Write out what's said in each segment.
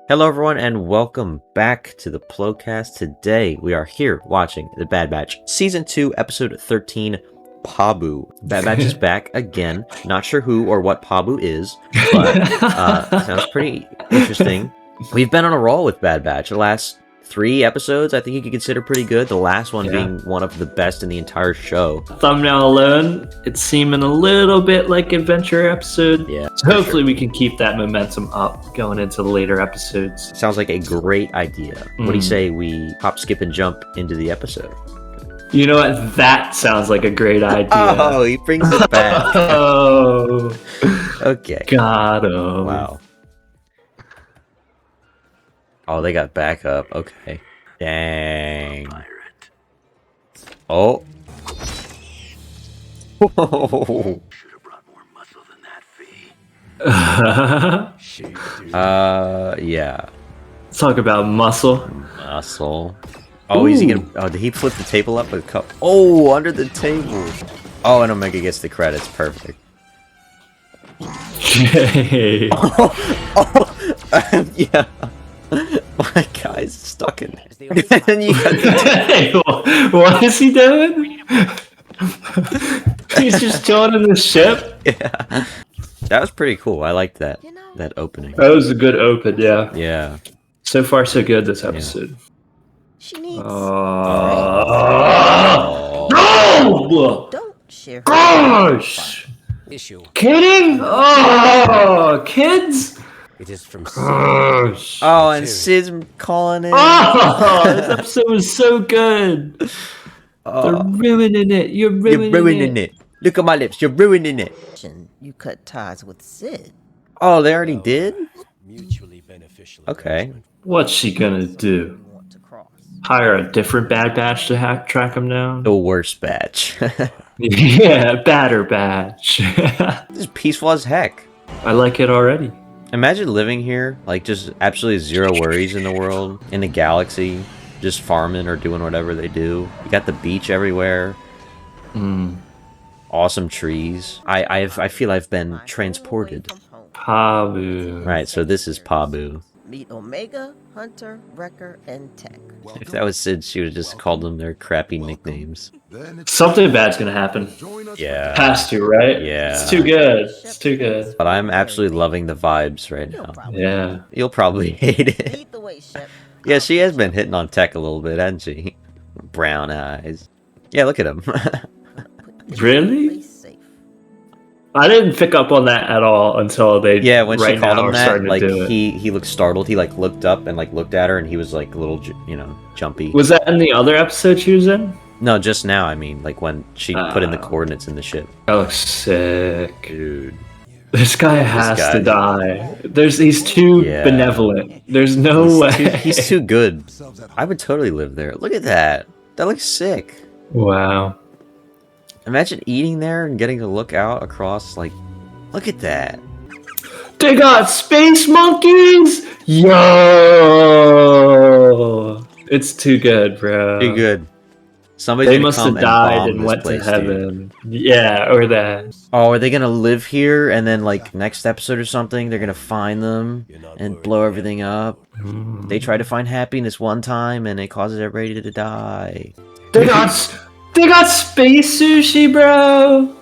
Hello everyone and welcome back to the Plocast. Today we are here watching the Bad Batch Season 2 Episode 13, Pabu. Bad Batch is back again. Not sure who or what Pabu is, but sounds pretty interesting. We've been on a roll with Bad Batch. The last 3 episodes I think you could consider pretty good. The last one being one of the best in the entire show. Thumbnail alone, it's seeming a little bit like adventure episode. Yeah. So hopefully we can keep that momentum up going into the later episodes. Sounds like a great idea. What do you say we hop, skip, and jump into the episode? You know what? That sounds like a great idea. Oh, he brings it back. Oh. Okay. Got him. Wow. Oh, they got backup. Okay. Dang. Oh. Whoa. Should have brought more muscle than that fee. Yeah. Let's talk about muscle. Muscle. Oh, is he gonna... Oh, did he flip the table up with a cup? Oh, under the table. Oh, and Omega gets the credits. Perfect. Hey. Yeah. My guy's stuck in there. And you got the Hey, what is he doing? He's just chilling in the ship. Yeah. That was pretty cool. I liked that opening. That was a good open, yeah. Yeah. So far, so good this episode. She needs. No! Don't share. Gosh! Issue. Kidding? Oh, kids? It is from Gosh. Oh, and Sid's calling in. Oh, this episode was so good. They're ruining it. You're ruining it. Look at my lips. You're ruining it. You cut ties with Sid. Oh, they already did? mutually beneficial. Okay. What's she gonna do? You want to cross. Hire a different Bad Batch to track him down? The worst batch. Yeah, badder batch. This is peaceful as heck. I like it already. Imagine living here, like just absolutely zero worries in the world, in the galaxy, just farming or doing whatever they do. You got the beach everywhere. Awesome trees. I feel I've been transported. Pabu. Right, so this is Pabu. Meet Omega, Hunter, Wrecker, and Tech. If that was Sid, she would have just called them their crappy nicknames. Something bad's gonna happen. Yeah. Has to, right? Yeah. It's too good. It's too good. But I'm absolutely loving the vibes right now. Yeah. You'll probably hate it. Lead the way, Shep. Yeah, she has been hitting on Tech a little bit, hasn't she? Brown eyes. Yeah, look at him. Really? Place safe. I didn't pick up on that at all until they Yeah, when she right called now him are that, starting like to do it. he looked startled. He like looked up and like looked at her, and he was like a little, jumpy. Was that in the other episode she was in? No, just now. I mean, like when she put in the coordinates in the ship. That looks sick. Dude. This guy has guy. to die. He's too Yeah. benevolent. There's no way. He's too good. I would totally live there. Look at that. That looks sick. Wow. Imagine eating there and getting to look out across, like, look at that. They got space monkeys. Yo, it's too good, bro. Pretty good. Somebody's They gonna must come have died and bomb went this to place, dude. heaven. Yeah, or that. Oh, are they gonna live here and then like next episode or something they're gonna find them and blow everything up? They try to find happiness one time and it causes everybody to die. They got space sushi, bro.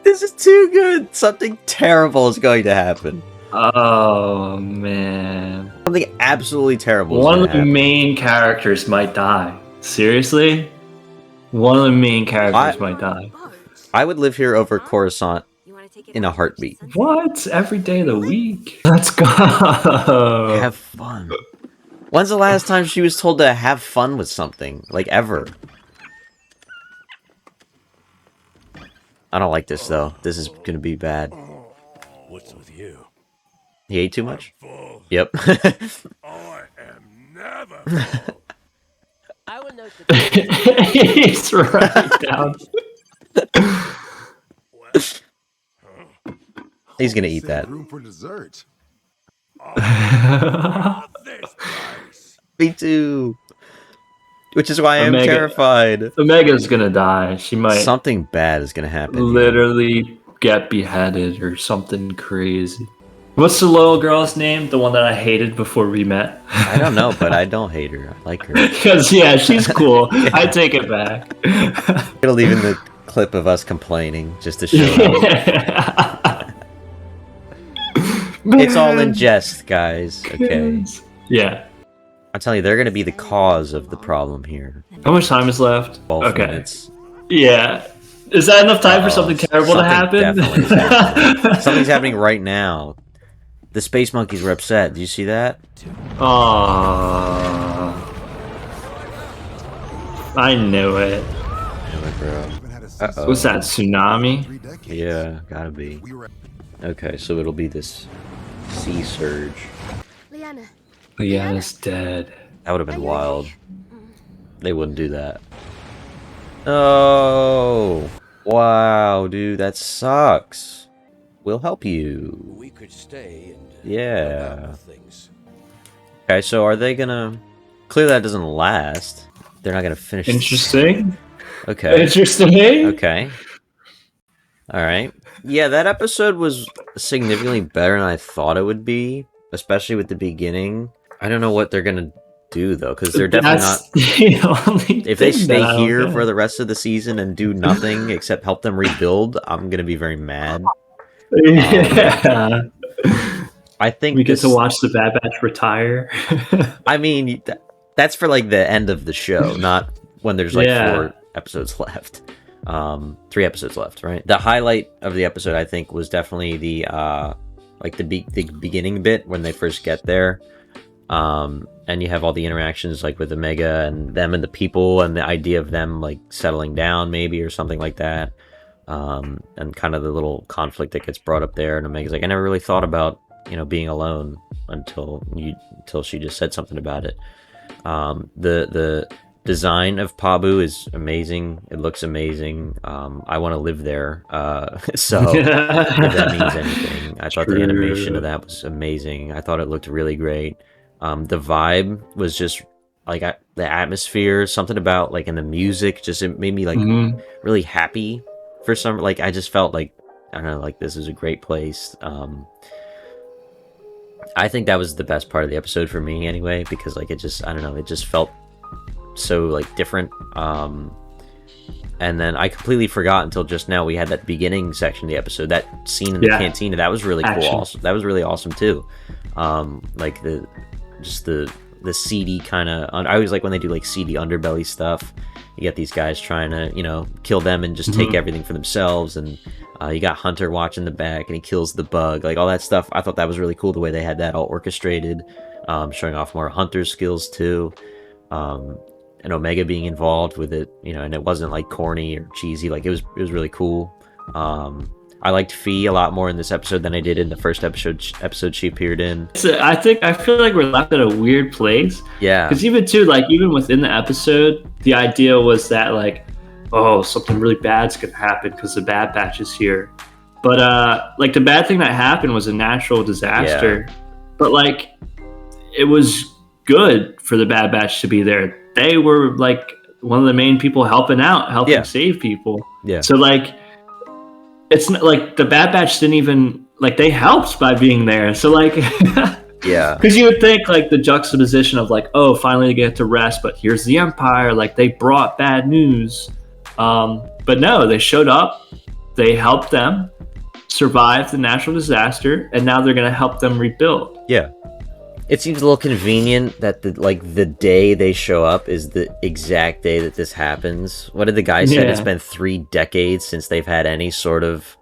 This is too good. Something terrible is going to happen. Oh man. Something absolutely terrible. Is One gonna of the happen. main characters might die. Seriously? One of the main characters might die. I would live here over Coruscant in a heartbeat. What? Every day of the week? Let's go. Have fun. When's the last time she was told to have fun with something? Like, ever? I don't like this, though. This is gonna be bad. What's with you? He ate too much? Full. Yep. I am never. I would note that He's right down. He's gonna eat that. Room for dessert. This place. Me too. Which is why I'm Omega- terrified. Omega's gonna die. She might Something bad is gonna happen. literally get beheaded or something crazy. What's the little girl's name? The one that I hated before we met. I don't know, but I don't hate her. I like her. Because yeah, she's cool. I take it back. It'll leave in the clip of us complaining just to show them. It's all in jest, guys. Okay. Yeah. I'm telling you, they're going to be the cause of the problem here. How much time is left? 12 Okay. minutes. Yeah. Is that enough time for something terrible to happen? Definitely is happening. Something's happening right now. The space monkeys were upset. Do you see that? Aww. I knew it. Uh-oh. What's that, tsunami? Yeah, gotta be. Okay, so it'll be this sea surge. Liana's dead. That would have been wild. They wouldn't do that. Oh, wow, dude, that sucks. We'll help you. We could stay and Yeah. things. Okay, so are they gonna... Clearly that doesn't last. They're not gonna finish... Interesting. Okay. Interesting. Okay. Alright. Yeah, that episode was significantly better than I thought it would be. Especially with the beginning. I don't know what they're gonna do, though, because they're definitely not... If they stay here for the rest of the season and do nothing except help them rebuild, I'm gonna be very mad. Yeah. I think We get to watch the Bad Batch retire. I mean, that's for like the end of the show, not when there's like 4 episodes left. 3 episodes left, right? The highlight of the episode, I think, was definitely the like the beginning bit when they first get there. And you have all the interactions like with Omega and them and the people and the idea of them like settling down maybe or something like that. And kind of the little conflict that gets brought up there. And Omega's like, I never really thought about, you know, being alone until she just said something about it. The design of Pabu is amazing. It looks amazing. I want to live there. So if that means anything, I thought the animation of that was amazing. I thought it looked really great. The vibe was just like the atmosphere, something about like in the music, just it made me like really happy for some. Like I just felt like, I don't know, like this is a great place. I think that was the best part of the episode for me anyway, because like it just, I don't know, it just felt so like different. And then I completely forgot until just now we had that beginning section of the episode, that scene in the cantina. That was really cool. Also, that was really awesome too. Like the seedy kind of, I always like when they do like seedy underbelly stuff. You get these guys trying to, you know, kill them and just take everything for themselves. And you got Hunter watching the back and he kills the bug, like all that stuff. I thought that was really cool the way they had that all orchestrated, showing off more Hunter's skills too. And Omega being involved with it, you know, and it wasn't like corny or cheesy. Like it was really cool. I liked Fee a lot more in this episode than I did in the first episode she appeared in. So I feel like we're left at a weird place. Yeah. Because even within the episode, the idea was that like, oh, something really bad's gonna happen because the Bad Batch is here. But like the bad thing that happened was a natural disaster. Yeah. But like, it was good for the Bad Batch to be there. They were like one of the main people helping save people. Yeah. So like, it's not like the Bad Batch didn't even like, they helped by being there. So like, yeah, because you would think like the juxtaposition of like, oh, finally they get to rest, but here's the Empire. Like they brought bad news. But no, they showed up, they helped them survive the natural disaster, and now they're gonna help them rebuild. Yeah. It seems a little convenient that the day they show up is the exact day that this happens. What did the guy say? It's been 3 decades since they've had any sort of,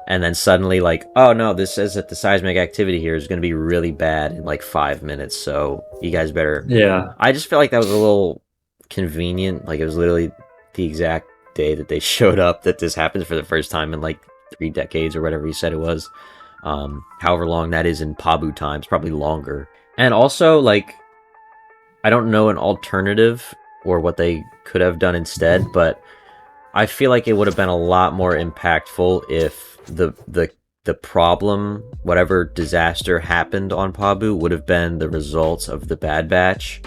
and then suddenly like, oh no, this says that the seismic activity here is going to be really bad in like 5 minutes. So you guys better. Yeah. I just felt like that was a little convenient. Like it was literally the exact day that they showed up that this happens for the first time in like 3 decades or whatever he said it was. However long that is in Pabu times, probably longer. And also, like, I don't know an alternative or what they could have done instead, but I feel like it would have been a lot more impactful if the problem, whatever disaster happened on Pabu, would have been the results of the Bad Batch.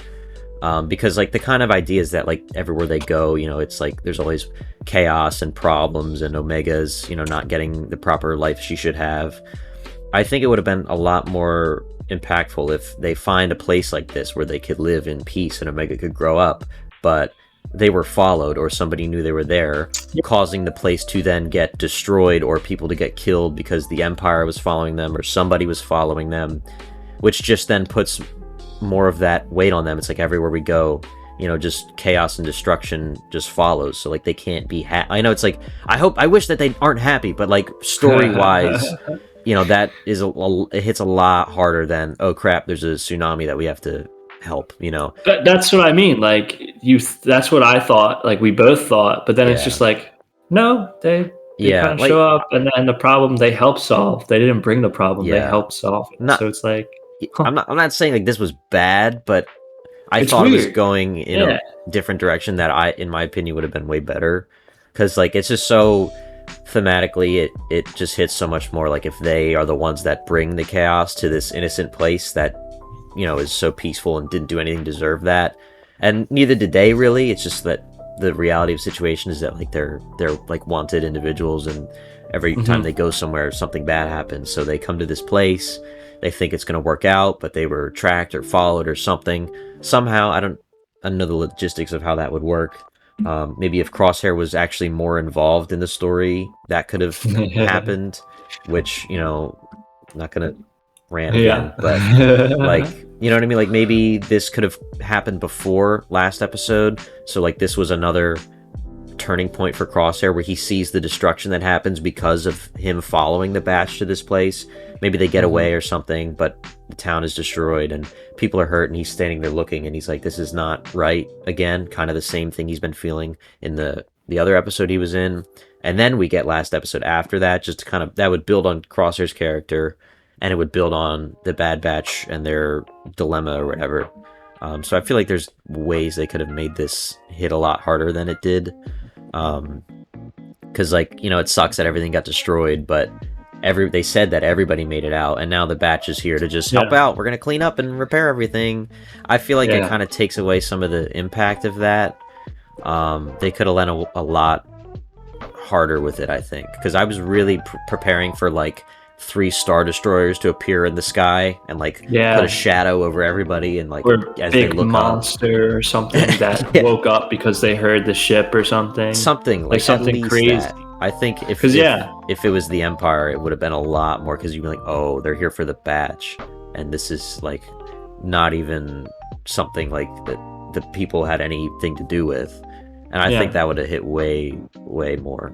Because, like, the kind of idea is that, like, everywhere they go, you know, it's like there's always chaos and problems, and Omega's, you know, not getting the proper life she should have. I think it would have been a lot more impactful if they find a place like this where they could live in peace and Omega could grow up, but they were followed or somebody knew they were there, causing the place to then get destroyed or people to get killed because the Empire was following them or somebody was following them, which just then puts more of that weight on them. It's like everywhere we go, you know, just chaos and destruction just follows. So like they can't be I know it's like I wish that they aren't happy, but like story wise, you know, that is it hits a lot harder than, oh crap, there's a tsunami that we have to help, you know. That's what I mean. Like that's what I thought. Like we both thought, but then it's just like, no, they kind of show up, and then the problem they help solve. They didn't bring the problem; they helped solve it. So it's like, I'm not saying like this was bad, but I thought it was going in a different direction that in my opinion, would have been way better. Because like it's just so thematically, it just hits so much more. Like if they are the ones that bring the chaos to this innocent place that, you know, is so peaceful and didn't do anything to deserve that, and neither did they really. It's just that the reality of the situation is that like they're like wanted individuals, and every time they go somewhere something bad happens, so they come to this place, they think it's going to work out, but they were tracked or followed or something somehow. I don't know the logistics of how that would work. Maybe if Crosshair was actually more involved in the story, that could have happened, which, you know, I'm not gonna rant again, but like, you know what I mean? Like maybe this could have happened before last episode. So like this was another turning point for Crosshair where he sees the destruction that happens because of him following the batch to this place. Maybe they get away or something, but the town is destroyed and people are hurt, and he's standing there looking, and he's like, this is not right again. Kind of the same thing he's been feeling in the other episode he was in. And then we get last episode after that, just to kind of, that would build on Crosshair's character, and it would build on the Bad Batch and their dilemma or whatever. So I feel like there's ways they could have made this hit a lot harder than it did. Because, like, you know, it sucks that everything got destroyed, but they said that everybody made it out, and now the Batch is here to just help out. We're going to clean up and repair everything. I feel like it kind of takes away some of the impact of that. They could have lent a lot harder with it, I think. Because I was really preparing for, like, 3 Star Destroyers to appear in the sky and like put a shadow over everybody, and like or as big they look monster up. Or something that woke up because they heard the ship or something like something crazy that. I think if it was the Empire, it would have been a lot more, because you'd be like, oh, they're here for the Batch, and this is like not even something like that the people had anything to do with, and I think that would have hit way more,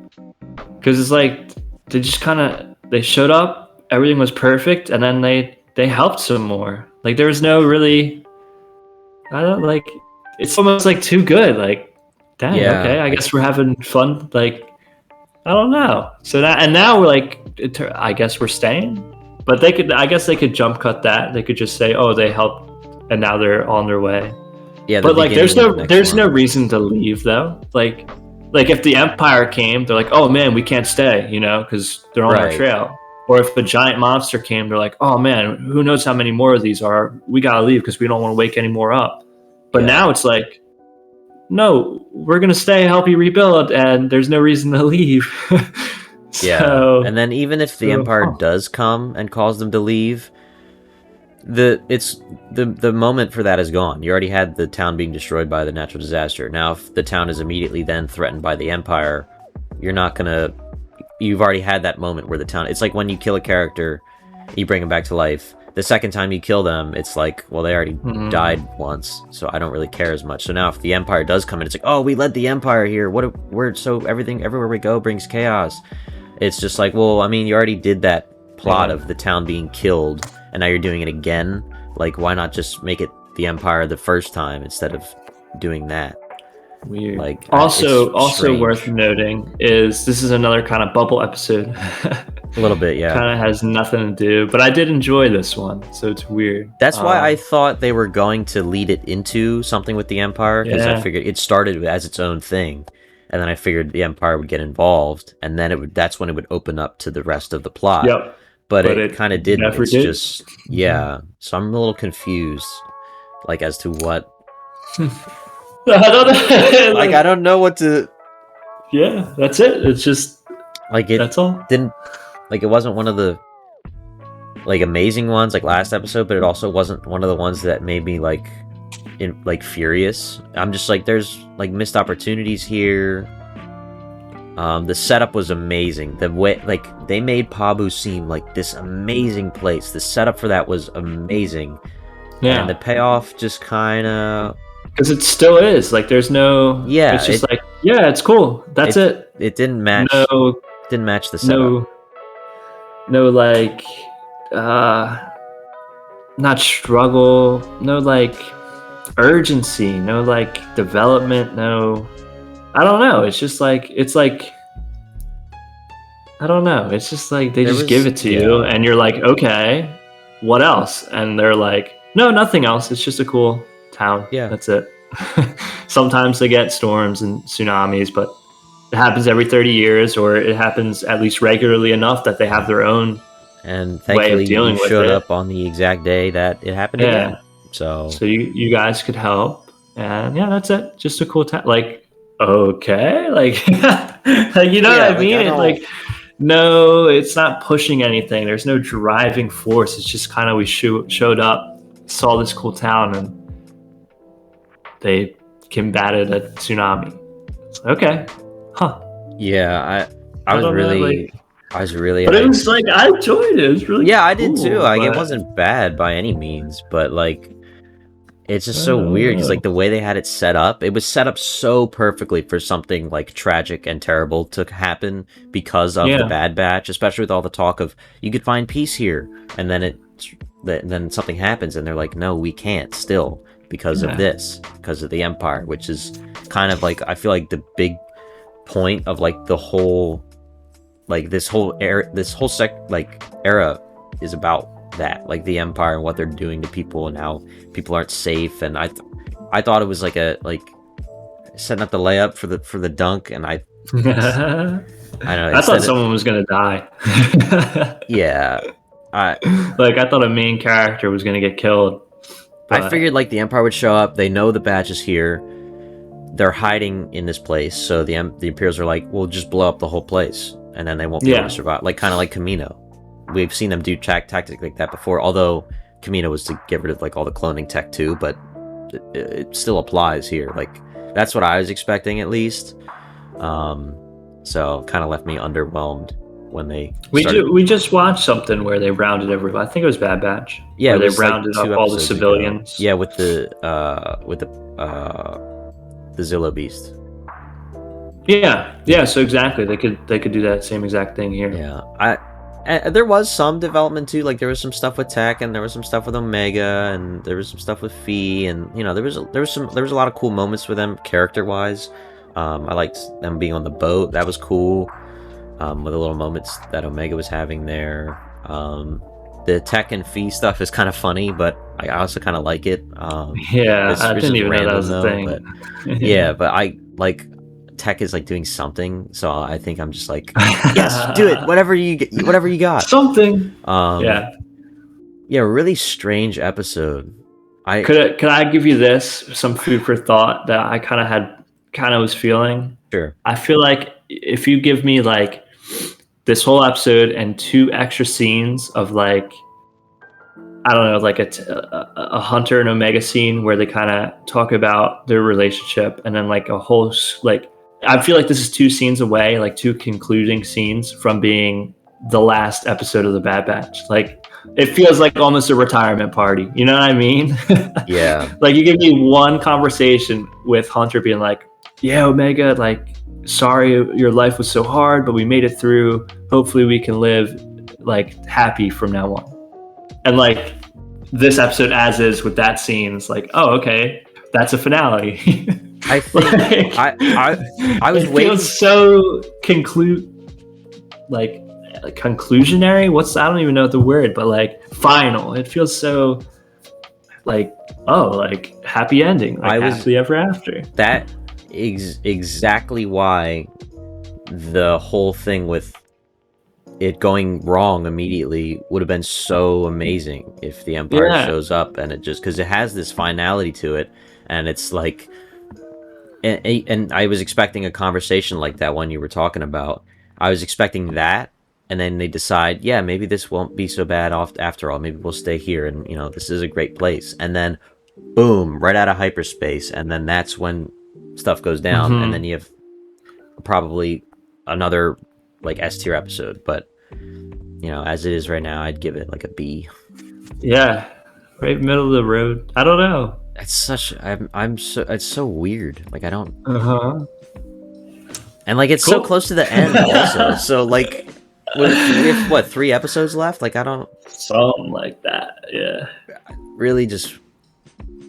because it's like they showed up, everything was perfect, and then they helped some more. Like there was no really, it's almost like too good. Like, dang, okay, I guess we're having fun. Like, I don't know. So now we're like, I guess we're staying. But I guess they could jump cut that. They could just say, oh, they helped, and now they're on their way. Yeah, but like, there's no reason to leave though. Like if the Empire came, they're like, oh man, we can't stay, you know, because they're on our trail. Or if a giant monster came, they're like, oh man, who knows how many more of these are? We gotta leave because we don't want to wake any more up. But now it's like, no, we're gonna stay, help you rebuild, and there's no reason to leave. And then even if the Empire does come and cause them to leave, the moment for that is gone. You already had the town being destroyed by the natural disaster. Now if the town is immediately then threatened by the Empire, you've already had that moment where the town, it's like when you kill a character, you bring them back to life. The second time you kill them, it's like, well, they already died once, so I don't really care as much. So now if the Empire does come in, it's like, oh, we led the Empire here, everywhere we go brings chaos. It's just like, well, I mean, you already did that plot of the town being killed, and now you're doing it again. Like, why not just make it the Empire the first time instead of doing that? Weird. Like, also worth noting is this is another kind of bubble episode. A little bit, yeah. Kind of has nothing to do, but I did enjoy this one, so it's weird. That's why I thought they were going to lead it into something with the Empire, because I figured it started as its own thing, and then I figured the Empire would get involved, and then that's when it would open up to the rest of the plot. Yep. But it kind of didn't. It's just, so I'm a little confused, like, as to what. I don't know what to. Yeah, that's it. It's just like it. That's all. Didn't like it wasn't one of the like amazing ones like last episode, but it also wasn't one of the ones that made me like furious. I'm just like, there's like missed opportunities here. The setup was amazing. The way like they made Pabu seem like this amazing place. The setup for that was amazing. Yeah. And the payoff just kind of, because it still is like there's no. Yeah, It's just like, yeah, it's cool. That's it. It didn't match. No, didn't match the setup. No, like, not struggle. No, like, urgency. No, like, development. No, I don't know. It's just like, I don't know. It's just like they just give it to you, and you're like, okay, what else? And they're like, no, nothing else. It's just a cool town. Yeah, that's it. Sometimes they get storms and tsunamis, but it happens every 30 years, or it happens at least regularly enough that they have their own and way of dealing with it. Showed up on the exact day that it happened again. So you guys could help, and yeah, that's it. Just a cool town. Like, okay, like, like, you know what I mean? It's like, no, it's not pushing anything. There's no driving force. It's just kind of we showed up, saw this cool town, and they combated a tsunami. Okay, huh? Yeah, I was really. But it was like, I enjoyed it. It was really I cool, did too. Like, it wasn't bad by any means, but like, it's just so weird because like the way they had it set up, it was set up so perfectly for something like tragic and terrible to happen because of the Bad Batch, especially with all the talk of you could find peace here, and then then something happens and they're like, no, we can't still because of this, because of the Empire, which is kind of like, I feel like the big point of like the whole, like this whole era is about that, like the Empire and what they're doing to people and how people aren't safe. And I thought it was like setting up the layup for the dunk, and I don't know. I thought someone was gonna die. I thought a main character was gonna get killed. I figured like the Empire would show up. They know the Batch is here. They're hiding in this place, so the Imperials are like, we'll just blow up the whole place, and then they won't be able to survive. Like kind of like Kamino. We've seen them do tactics like that before, although Kamino was to get rid of like all the cloning tech too, but it still applies here. Like that's what I was expecting at least. So kind of left me underwhelmed when they we just watched something where they rounded everybody. I think it was Bad Batch. Yeah, where they rounded up all the civilians. Ago. Yeah, with the Zillo Beast. Yeah. So exactly, they could do that same exact thing here. Yeah, there was some development too. Like there was some stuff with Tech, and there was some stuff with Omega, and there was some stuff with Fee, and you know there was a lot of cool moments with them character wise. I liked them being on the boat. That was cool. With the little moments that Omega was having there. The Tech and Fee stuff is kind of funny, but I also kind of like it. I didn't even know that was a thing. But, but I like Tech is like doing something, so I think I'm just like, yes, do it. Whatever you got. Something. Really strange episode. Could I give you some food for thought that I kind of was feeling? Sure. I feel like if you give me like this whole episode and 2 extra scenes of like, I don't know, like a Hunter and Omega scene where they kind of talk about their relationship, and then like a whole like, I feel like this is 2 scenes away, like 2 concluding scenes from being the last episode of the Bad Batch. Like it feels like almost a retirement party. You know what I mean? Yeah. Like you give me one conversation with Hunter being like, yeah, Omega, like, sorry your life was so hard, but we made it through. Hopefully we can live like happy from now on. And like this episode as is with that scene, it's like, oh, okay, that's a finale. I think like, I was waiting. Feels so conclusionary. I don't even know the word, but like final. It feels so like, oh, like happy ending, like happily ever after. That is exactly why the whole thing with it going wrong immediately would have been so amazing if the Empire shows up, and it just because it has this finality to it, and it's like, and I was expecting a conversation like that one you were talking about. I was expecting that, and then they decide, yeah, maybe this won't be so bad off after all. Maybe we'll stay here, and this is a great place. And then, boom, right out of hyperspace, and then that's when stuff goes down, and then you have probably another like S tier episode. But as it is right now, I'd give it like a B. Yeah, right middle of the road. I don't know. It's such it's so weird. Like I don't. And like it's so close to the end also. So like we have what 3 episodes left? Like I don't. Something like that. Yeah. Really just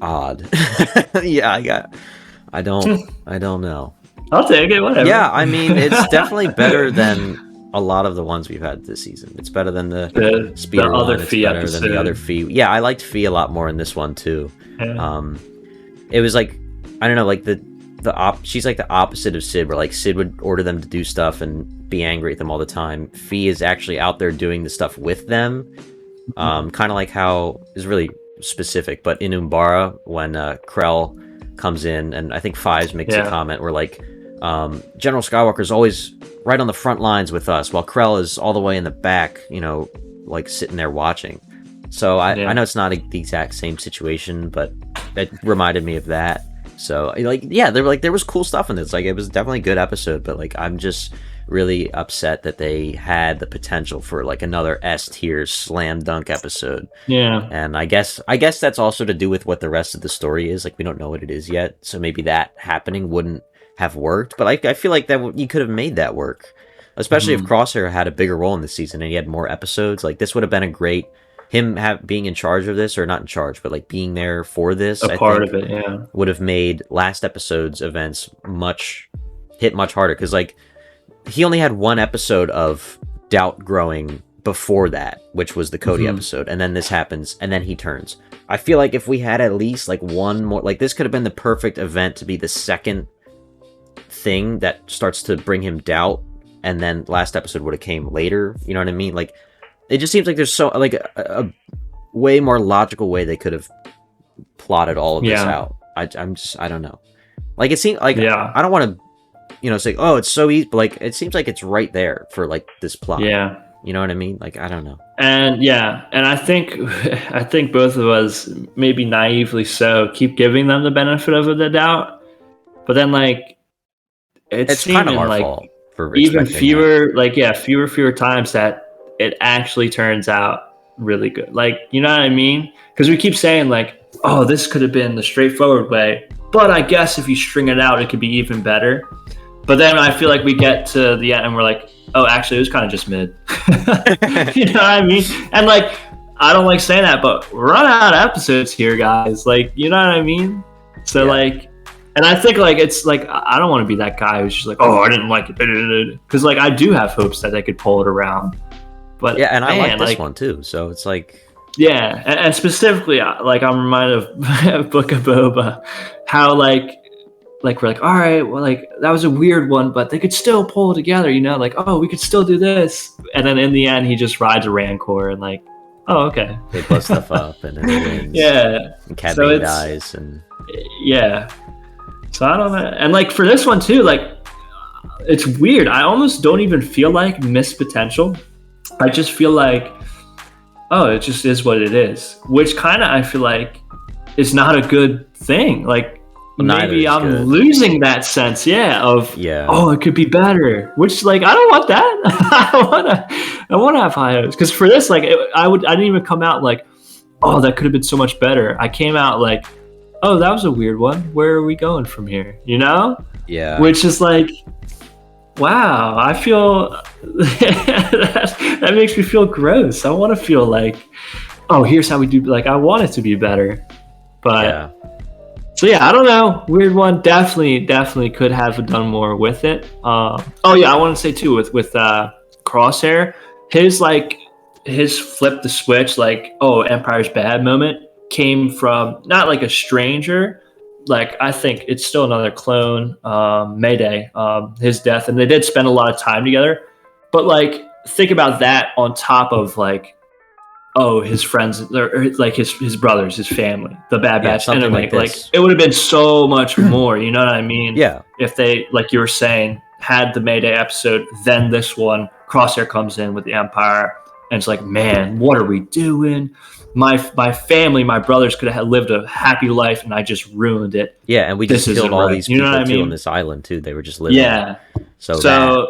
odd. Yeah, I don't know. I'll take it. Whatever. Yeah, I mean it's definitely better than a lot of the ones we've had this season. It's better than the speeder the other one. It's Fee better episode. than the other Fee. Yeah, I liked Fee a lot more in this one too. Yeah. It was like I don't know, like she's like the opposite of Sid, where like Sid would order them to do stuff and be angry at them all the time. Fee is actually out there doing the stuff with them. Kind of like how is really specific, but in Umbara when Krell comes in, and I think Fives makes a comment where like General Skywalker's always right on the front lines with us, while Krell is all the way in the back, like sitting there watching. So I know it's not the exact same situation, but it reminded me of that. So like, yeah, there was cool stuff in this. Like it was definitely a good episode, but like I'm just really upset that they had the potential for like another S tier slam dunk episode. Yeah. And I guess that's also to do with what the rest of the story is. Like we don't know what it is yet, so maybe that happening wouldn't have worked. But I feel like that you could have made that work, especially if Crosshair had a bigger role in this season and he had more episodes. Like this would have been a great him being in charge of this, or not in charge, but like being there for this. A part of it, yeah, would have made last episode's events hit much harder, because like he only had 1 episode of doubt growing before that, which was the Cody episode, and then this happens, and then he turns. I feel like if we had at least like one more, like this could have been the perfect event to be the second thing that starts to bring him doubt, and then last episode would have came later. You know what I mean? Like it just seems like there's so like a way more logical way they could have plotted all of this out. I don't know. Like it seems like I don't want to say, oh, it's so easy, but like it seems like it's right there for like this plot. Yeah. You know what I mean? Like I don't know. And and I think both of us, maybe naively so, keep giving them the benefit of the doubt. But then like it's kind of our like fault for even fewer times that it actually turns out really good. Like, you know what I mean? Because we keep saying like, oh, this could have been the straightforward way, but I guess if you string it out, it could be even better. But then I feel like we get to the end and we're like, oh, actually, it was kind of just mid. You know what I mean? And like, I don't like saying that, but run out of episodes here, guys. Like, you know what I mean? So like, and I think like it's like I don't want to be that guy who's just like, oh, I didn't like it, because like I do have hopes that they could pull it around. But yeah, and I like this one too. So it's like, yeah, and specifically, like I'm reminded of Book of Boba, how like we're like, all right, well, like that was a weird one, but they could still pull it together, like, oh, we could still do this. And then in the end, he just rides a Rancor and like, oh, okay. They blow stuff up and then it wins. Yeah. And Cad Bane dies and yeah. So I don't know. And like for this one too, like it's weird. I almost don't even feel like missed potential. I just feel like, oh, it just is what it is, which kind of I feel like is not a good thing. Like maybe I'm losing that sense, oh, it could be better. Which like I don't want that. I want to have high hopes, because for this, like I didn't even come out like, oh, that could have been so much better. I came out like, oh, that was a weird one. Where are we going from here? Yeah. Which is like, wow, I feel that makes me feel gross. I want to feel like, oh, here's how we do. Like I want it to be better, but so yeah, I don't know. Weird one. Definitely could have done more with it. I want to say too with Crosshair, his flip the switch, like, oh, Empire's bad moment came from not like a stranger. Like I think it's still another clone, Mayday, his death, and they did spend a lot of time together. But like, think about that on top of like, oh, his friends, or like his brothers, his family, the Bad Batch enemy. Like it would have been so much more. You know what I mean? Yeah. If they, like you were saying, had the Mayday episode, then this one, Crosshair comes in with the Empire, and it's like, man, what are we doing? My family, my brothers could have lived a happy life, and I just ruined it. Yeah, and we just This killed isn't all right. these You know people what I too mean? on this island too. They were just living. Yeah. So that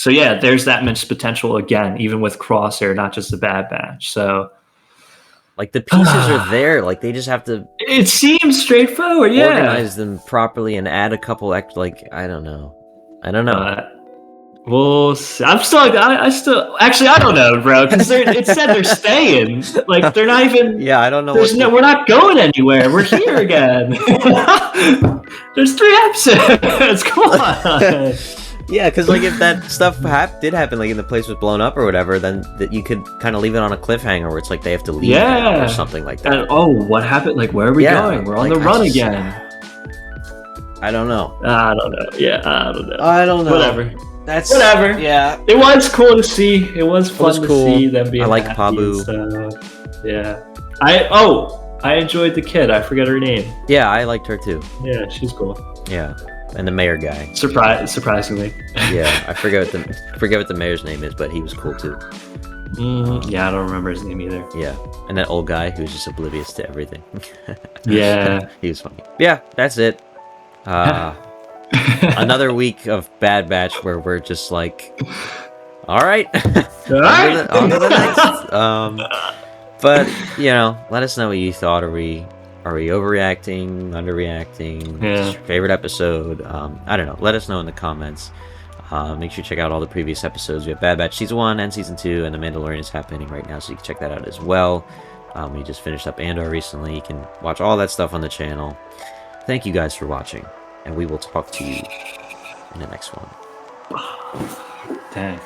yeah, there's that much potential again, even with Crosshair, not just the Bad Batch. So like the pieces are there. Like they just have to it seems straightforward. Yeah. organize them properly and add a couple extra. Like I don't know. Well, I'm still. I still actually I don't know, bro, because it said they're staying. Like they're not even. Yeah, I don't know. We're not going anywhere. We're here again. There's 3 episodes. Come on. Yeah, because like if that stuff did happen, like, and the place was blown up or whatever, then that you could kind of leave it on a cliffhanger where it's like they have to leave now or something like that. And, what happened? Like, where are we going? We're on the run again. I don't know. I don't know. Yeah, I don't know. I don't know. Whatever. That's Whatever. Yeah, It was cool to see. It was fun cool. to see them being I like happy Pabu. and stuff. Yeah. I enjoyed the kid. I forget her name. yeah, I liked her too. Yeah, she's cool. Yeah, and the mayor guy. Surprisingly. Yeah, I forget what the mayor's name is, but he was cool too. Yeah, I don't remember his name either. Yeah, and that old guy who's just oblivious to everything. Yeah. He was funny. Yeah, that's it. Another week of Bad Batch where we're just like, all right, on to the next. But let us know what you thought. Are we overreacting, underreacting? Yeah. What's your favorite episode? I don't know. Let us know in the comments. Make sure you check out all the previous episodes. We have Bad Batch Season 1 and Season 2, and The Mandalorian is happening right now, so you can check that out as well. We just finished up Andor recently. You can watch all that stuff on the channel. Thank you guys for watching, and we will talk to you in the next one. Dang.